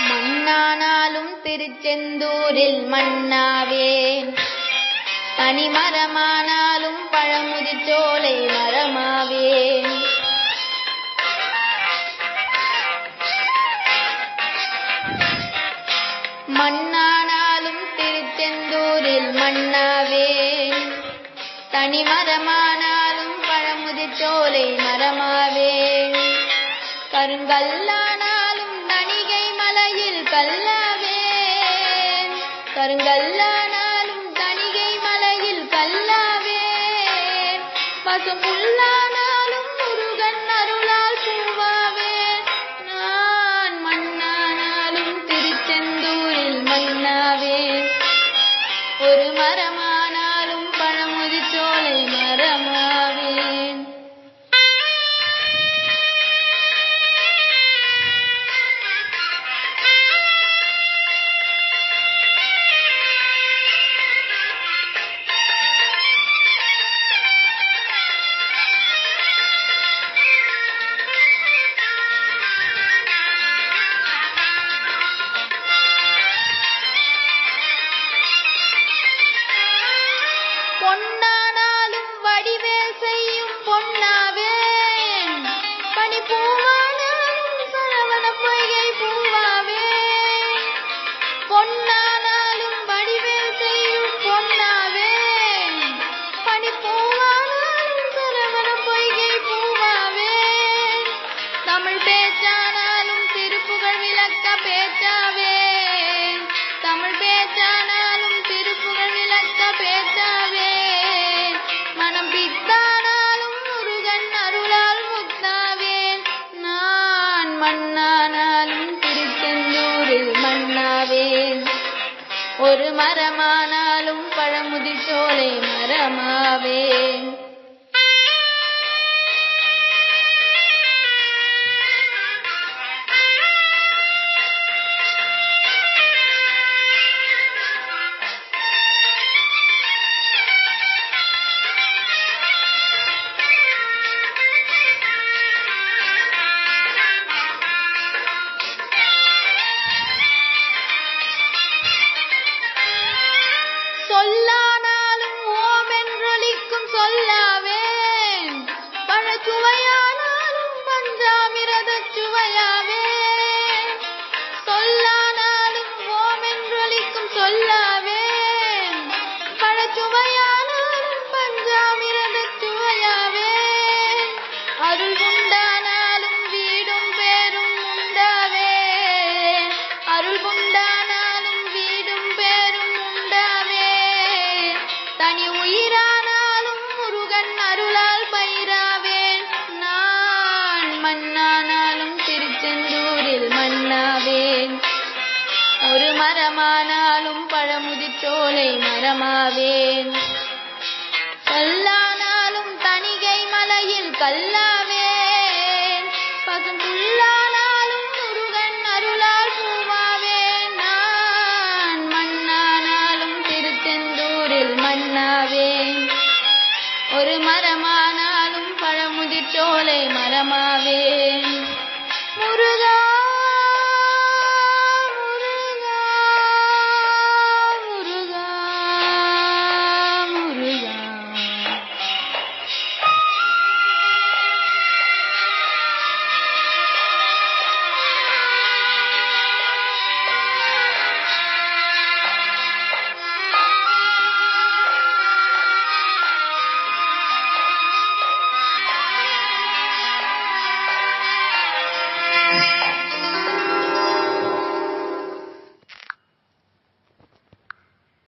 மண்ணானாலும் திருச்செந்தூரில் மண்ணாவேன், தனிமரமானாலும் பழமுதிர்ச்சோலை மரமாவேன். மண்ணானாலும் திருச்செந்தூரில் மண்ணாவேன், தனிமரமானாலும் பழமுதிர்ச்சோலை மரமாவேன். கருங்கல்லானாலும் தணிகை மலையில் கல்லாவேன், கருங்கல்லானாலும் தணிகை மலையில் கல்லாவேன். பசும்புல்லானாலும் முருகன் அருளால் பூவாவேன். நான் மண்ணானாலும் திருச்செந்தூரில் மண்ணாவேன், ஒரு மரமானாலும் பழமுதிர்ச்சோலை மரமாவேன். பொன்னானாலும் வடிவேல் செய்யும் பொன்னாவேன், பனிப்பூவானாலும் சரவண பொய்கை பூவாவேன். பொன்னானாலும் வடிவேல் செய்யும் பொன்னாவேன், பனிப்பூவானாலும் சரவண பொய்கை பூவாவேன். தமிழ் பேச்சானாலும் திருப்புகழ் விளக்க பேச்சாவேன், தமிழ் பேச்சானாலும் திருப்புகழ் விளக்க பேச்சாவேன். மனம் பித்தானாலும் முருகன் அருளால் முக்தாவேன். நான் மண்ணானாலும் திருச்செந்தூரில் மண்ணாவேன், ஒரு மரமானாலும் பழமுதிர்ச்சோலை மரமாவேன். சொல்லானாலும் ஓம் என்றொலிக்கும் சொல்லாவேன், பழச்சுவையானாலும் பஞ்சாமிரத சுவையாவேன். சொல்லானாலும் ஓம் என்றொலிக்கும் சொல்லாவேன், பழச்சுவையானாலும் பஞ்சாமிரத சுவையாவேன். அருள் உண்டானாலும் வீடும் பேரும் உண்டாவேன், அருள் உண்டானாலும் வீடும் பேரும் உண்டாவேன். தனி உயிரானாலும் முருகன் அருளால் பயிராவேன். நான் மண்ணானாலும் திருச்செந்தூரில் மண்ணாவேன், ஒரு மரமானாலும் பழமுதிர்ச்சோலை மரமாவேன். கல்லானாலும் தணிகை மலையில் கல்லாவேன், பசும்புல்லானாலும் முருகன் அருளால் பூவாவேன். நான் மண்ணானாலும் திருச்செந்தூரில் மண்ணாவேன், ஒரு மரமானாலும் பழமுதிர்ச்சோலை மரமாவேன்.